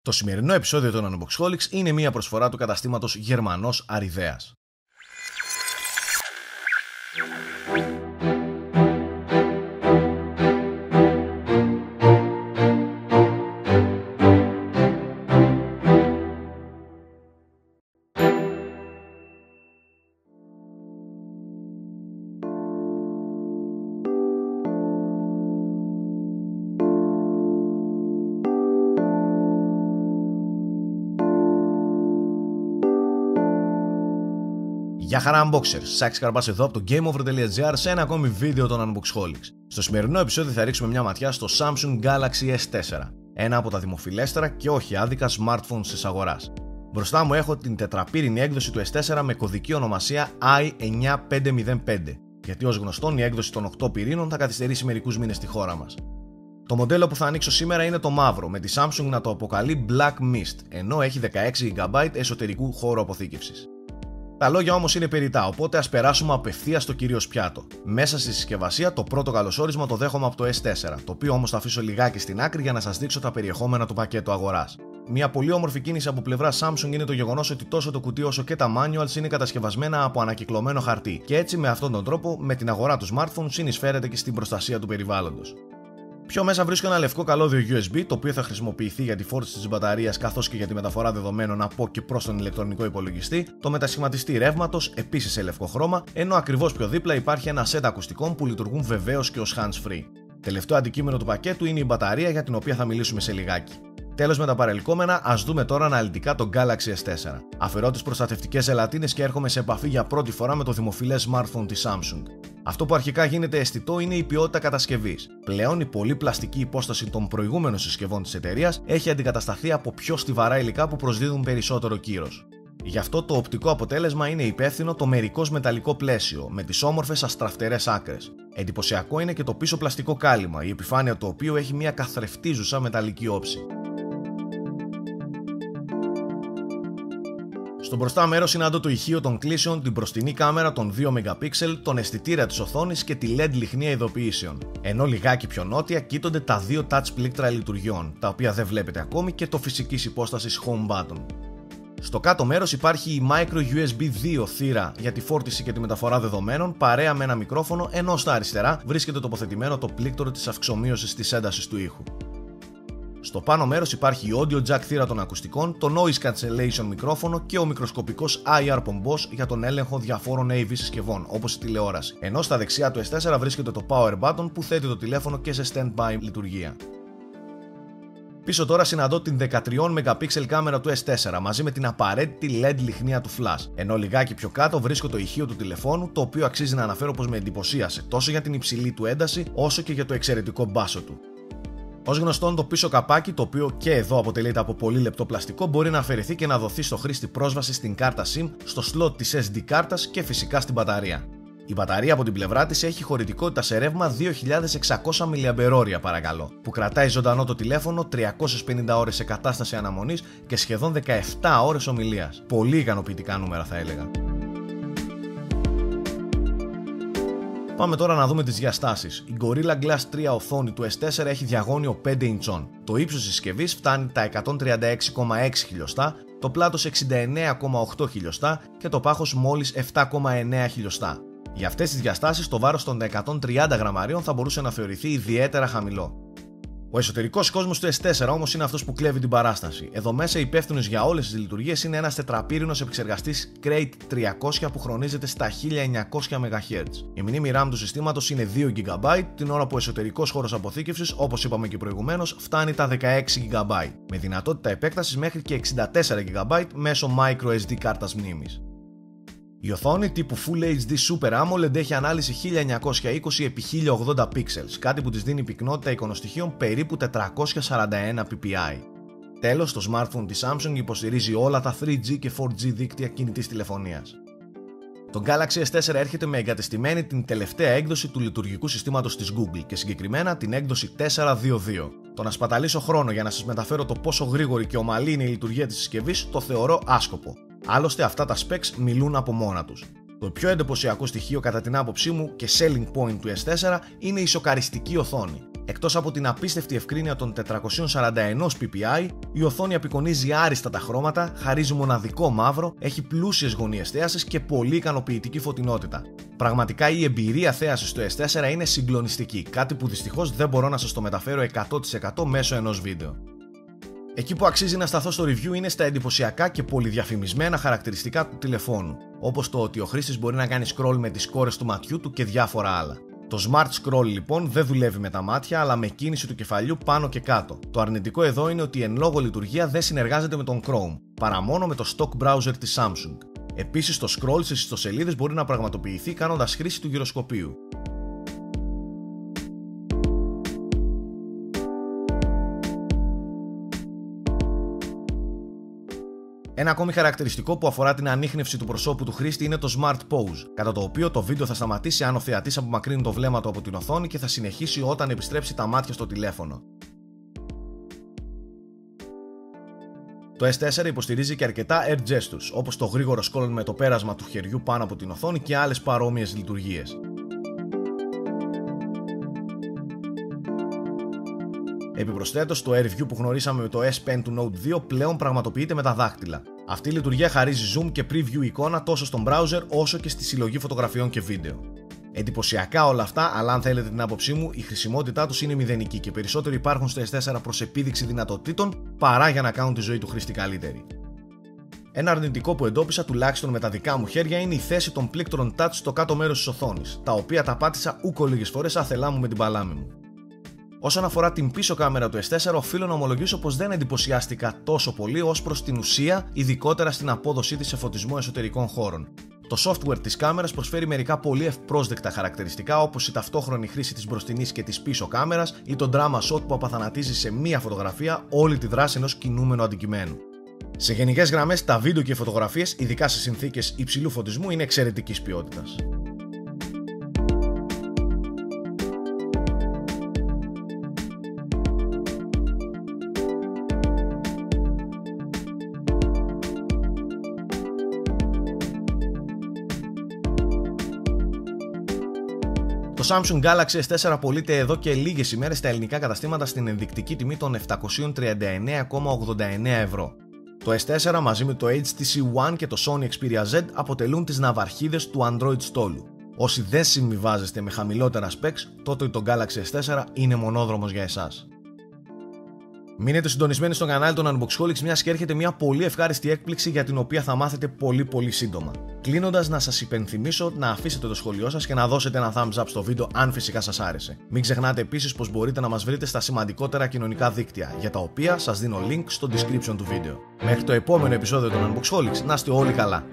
Το σημερινό επεισόδιο των Unboxholics είναι μια προσφορά του καταστήματος Γερμανός Αριδέας. Γεια χαρά Unboxers, Σάκης Καρπάς εδώ από το GameOver.gr σε ένα ακόμη βίντεο των Unboxholics. Στο σημερινό επεισόδιο θα ρίξουμε μια ματιά στο Samsung Galaxy S4, ένα από τα δημοφιλέστερα και όχι άδικα smartphones της αγοράς. Μπροστά μου έχω την τετραπύρινη έκδοση του S4 με κωδική ονομασία i9505, γιατί ως γνωστόν η έκδοση των 8 πυρήνων θα καθυστερήσει μερικούς μήνες στη χώρα μας. Το μοντέλο που θα ανοίξω σήμερα είναι το μαύρο, με τη Samsung να το αποκαλεί Black Mist, ενώ έχει 16GB εσωτερικού χώρου αποθήκευσης. Τα λόγια όμως είναι περιττά, οπότε ας περάσουμε απευθείας στο κυρίως πιάτο. Μέσα στη συσκευασία το πρώτο καλωσόρισμα το δέχομαι από το S4, το οποίο όμως θα αφήσω λιγάκι στην άκρη για να σας δείξω τα περιεχόμενα του πακέτου αγοράς. Μια πολύ όμορφη κίνηση από πλευρά Samsung είναι το γεγονός ότι τόσο το κουτί όσο και τα manuals είναι κατασκευασμένα από ανακυκλωμένο χαρτί, και έτσι με αυτόν τον τρόπο με την αγορά του smartphone συνεισφέρεται και στην προστασία του περιβάλλοντος. Πιο μέσα βρίσκω ένα λευκό καλώδιο USB, το οποίο θα χρησιμοποιηθεί για τη φόρτιση της μπαταρίας καθώς και για τη μεταφορά δεδομένων από και προς τον ηλεκτρονικό υπολογιστή, το μετασχηματιστή ρεύματος επίσης σε λευκό χρώμα, ενώ ακριβώς πιο δίπλα υπάρχει ένα set ακουστικών που λειτουργούν βεβαίως και ως hands-free. Τελευταίο αντικείμενο του πακέτου είναι η μπαταρία, για την οποία θα μιλήσουμε σε λιγάκι. Τέλος με τα παρελκόμενα, ας δούμε τώρα αναλυτικά το Galaxy S4. Αφαιρώ τις προστατευτικές ελαττίνες και έρχομαι σε επαφή για πρώτη φορά με το δημοφιλές smartphone της Samsung. Αυτό που αρχικά γίνεται αισθητό είναι η ποιότητα κατασκευής. Πλέον η πολύ πλαστική υπόσταση των προηγούμενων συσκευών της εταιρείας έχει αντικατασταθεί από πιο στιβαρά υλικά που προσδίδουν περισσότερο κύρος. Γι' αυτό το οπτικό αποτέλεσμα είναι υπεύθυνο το μερικώς μεταλλικό πλαίσιο, με τις όμορφες αστραφτερές άκρες. Εντυπωσιακό είναι και το πίσω πλαστικό κάλυμα, η επιφάνεια του οποίου έχει μια καθρεφτίζουσα μεταλλική όψη. Στο μπροστά μέρος συναντώ το ηχείο των κλήσεων, την μπροστινή κάμερα των 2 MP, τον αισθητήρα της οθόνης και τη LED λιχνία ειδοποιήσεων. Ενώ λιγάκι πιο νότια κοίτονται τα 2 touch πλήκτρα λειτουργιών, τα οποία δεν βλέπετε ακόμη, και το φυσικής υπόστασης home button. Στο κάτω μέρος υπάρχει η micro USB 2 θύρα για τη φόρτιση και τη μεταφορά δεδομένων, παρέα με ένα μικρόφωνο, ενώ στα αριστερά βρίσκεται τοποθετημένο το πλήκτρο της αυξομοίωσης της έντασης του ήχου. Στο πάνω μέρος υπάρχει η audio jack θύρα των ακουστικών, το noise cancellation μικρόφωνο και ο μικροσκοπικός IR πομπός για τον έλεγχο διαφόρων AV συσκευών, όπως η τηλεόραση. Ενώ στα δεξιά του S4 βρίσκεται το power button που θέτει το τηλέφωνο και σε standby λειτουργία. Πίσω τώρα συναντώ την 13 MP κάμερα του S4 μαζί με την απαραίτητη LED λιχνία του flash, ενώ λιγάκι πιο κάτω βρίσκω το ηχείο του τηλεφώνου, το οποίο αξίζει να αναφέρω πως με εντυπωσίασε τόσο για την υψηλή του ένταση όσο και για το εξαιρετικό μπάσο του. Ως γνωστόν, το πίσω καπάκι, το οποίο και εδώ αποτελείται από πολύ λεπτό πλαστικό, μπορεί να αφαιρεθεί και να δοθεί στο χρήστη πρόσβαση στην κάρτα SIM, στο slot της SD κάρτας και φυσικά στην μπαταρία. Η μπαταρία από την πλευρά της έχει χωρητικότητα σε ρεύμα 2600 mAh παρακαλώ, που κρατάει ζωντανό το τηλέφωνο 350 ώρες σε κατάσταση αναμονής και σχεδόν 17 ώρες ομιλίας. Πολύ ικανοποιητικά νούμερα θα έλεγα. Πάμε τώρα να δούμε τις διαστάσεις. Η Gorilla Glass 3 οθόνη του S4 έχει διαγώνιο 5 ιντσών. Το ύψος της συσκευής φτάνει τα 136,6 χιλιοστά, το πλάτος 69,8 χιλιοστά και το πάχος μόλις 7,9 χιλιοστά. Για αυτές τις διαστάσεις το βάρος των 130 γραμμαρίων θα μπορούσε να θεωρηθεί ιδιαίτερα χαμηλό. Ο εσωτερικός κόσμος του S4 όμως είναι αυτός που κλέβει την παράσταση. Εδώ μέσα υπεύθυνος για όλες τις λειτουργίες είναι ένας τετραπύρινος επεξεργαστής Crate 300 που χρονίζεται στα 1900 MHz. Η μνήμη RAM του συστήματος είναι 2 GB, την ώρα που ο εσωτερικός χώρος αποθήκευσης, όπως είπαμε και προηγουμένως, φτάνει τα 16 GB, με δυνατότητα επέκτασης μέχρι και 64 GB μέσω microSD κάρτας μνήμης. Η οθόνη τύπου Full HD Super AMOLED έχει ανάλυση 1920x1080 pixels, κάτι που της δίνει πυκνότητα εικονοστοιχείων περίπου 441 ppi. Τέλος, το smartphone της Samsung υποστηρίζει όλα τα 3G και 4G δίκτυα κινητής τηλεφωνίας. Το Galaxy S4 έρχεται με εγκατεστημένη την τελευταία έκδοση του λειτουργικού συστήματος της Google και συγκεκριμένα την έκδοση 4.2.2. Το να σπαταλήσω χρόνο για να σας μεταφέρω το πόσο γρήγορη και ομαλή είναι η λειτουργία της συσκευής το θεωρώ άσκοπο. Άλλωστε αυτά τα specs μιλούν από μόνα τους. Το πιο εντυπωσιακό στοιχείο κατά την άποψή μου και selling point του S4 είναι η σοκαριστική οθόνη. Εκτός από την απίστευτη ευκρίνεια των 441 ppi, η οθόνη απεικονίζει άριστα τα χρώματα, χαρίζει μοναδικό μαύρο, έχει πλούσιες γωνίες θέασης και πολύ ικανοποιητική φωτεινότητα. Πραγματικά η εμπειρία θέασης στο S4 είναι συγκλονιστική, κάτι που δυστυχώς δεν μπορώ να σας το μεταφέρω 100% μέσω ενός βίντεο. Εκεί που αξίζει να σταθώ στο review είναι στα εντυπωσιακά και πολυδιαφημισμένα χαρακτηριστικά του τηλεφώνου, όπως το ότι ο χρήστης μπορεί να κάνει scroll με τις κόρες του ματιού του και διάφορα άλλα. Το Smart Scroll λοιπόν δεν δουλεύει με τα μάτια αλλά με κίνηση του κεφαλιού πάνω και κάτω. Το αρνητικό εδώ είναι ότι η εν λόγω λειτουργία δεν συνεργάζεται με τον Chrome, παρά μόνο με το stock browser της Samsung. Επίσης το scroll στις ιστοσελίδες μπορεί να πραγματοποιηθεί κάνοντας χρήση του γυροσκοπείου. Ένα ακόμη χαρακτηριστικό που αφορά την ανίχνευση του προσώπου του χρήστη είναι το Smart Pose, κατά το οποίο το βίντεο θα σταματήσει αν ο θεατής απομακρύνει το βλέμμα του από την οθόνη και θα συνεχίσει όταν επιστρέψει τα μάτια στο τηλέφωνο. Το S4 υποστηρίζει και αρκετά air gestures, όπως το γρήγορο scroll με το πέρασμα του χεριού πάνω από την οθόνη και άλλες παρόμοιες λειτουργίες. Επιπροσθέτως, το Air View που γνωρίσαμε με το S Pen του Note 2 πλέον πραγματοποιείται με τα δάχτυλα. Αυτή η λειτουργία χαρίζει zoom και preview εικόνα τόσο στον browser όσο και στη συλλογή φωτογραφιών και βίντεο. Εντυπωσιακά όλα αυτά, αλλά αν θέλετε την άποψή μου, η χρησιμότητά τους είναι μηδενική και περισσότερο υπάρχουν στο S4 προς επίδειξη δυνατοτήτων παρά για να κάνουν τη ζωή του χρήστη καλύτερη. Ένα αρνητικό που εντόπισα τουλάχιστον με τα δικά μου χέρια είναι η θέση των πλήκτρων touch στο κάτω μέρος της οθόνης, τα οποία τα πάτησα ούκο λίγες φορές άθελά μου με την παλάμη μου. Όσον αφορά την πίσω κάμερα του S4, οφείλω να ομολογήσω πως δεν εντυπωσιάστηκα τόσο πολύ ως προς την ουσία, ειδικότερα στην απόδοσή της σε φωτισμό εσωτερικών χώρων. Το software της κάμερας προσφέρει μερικά πολύ ευπρόσδεκτα χαρακτηριστικά, όπως η ταυτόχρονη χρήση της μπροστινής και της πίσω κάμερας ή το drama shot που απαθανατίζει σε μία φωτογραφία όλη τη δράση ενός κινούμενου αντικειμένου. Σε γενικές γραμμές, τα βίντεο και οι φωτογραφίες, ειδικά σε συνθήκες υψηλού φωτισμού, είναι εξαιρετικής ποιότητας. Το Samsung Galaxy S4 πωλείται εδώ και λίγες ημέρες στα ελληνικά καταστήματα στην ενδεικτική τιμή των 739,89 ευρώ. Το S4 μαζί με το HTC One και το Sony Xperia Z αποτελούν τις ναυαρχίδες του Android στόλου. Όσοι δεν συμβιβάζεστε με χαμηλότερα specs, τότε το Galaxy S4 είναι μονόδρομος για εσάς. Μείνετε συντονισμένοι στο κανάλι των Unboxholics, μιας και έρχεται μια πολύ ευχάριστη έκπληξη για την οποία θα μάθετε πολύ σύντομα. Κλείνοντας, να σας υπενθυμίσω να αφήσετε το σχόλιο σας και να δώσετε ένα thumbs up στο βίντεο αν φυσικά σας άρεσε. Μην ξεχνάτε επίσης πως μπορείτε να μας βρείτε στα σημαντικότερα κοινωνικά δίκτυα, για τα οποία σας δίνω link στο description του βίντεο. Μέχρι το επόμενο επεισόδιο των Unboxholics, να είστε όλοι καλά!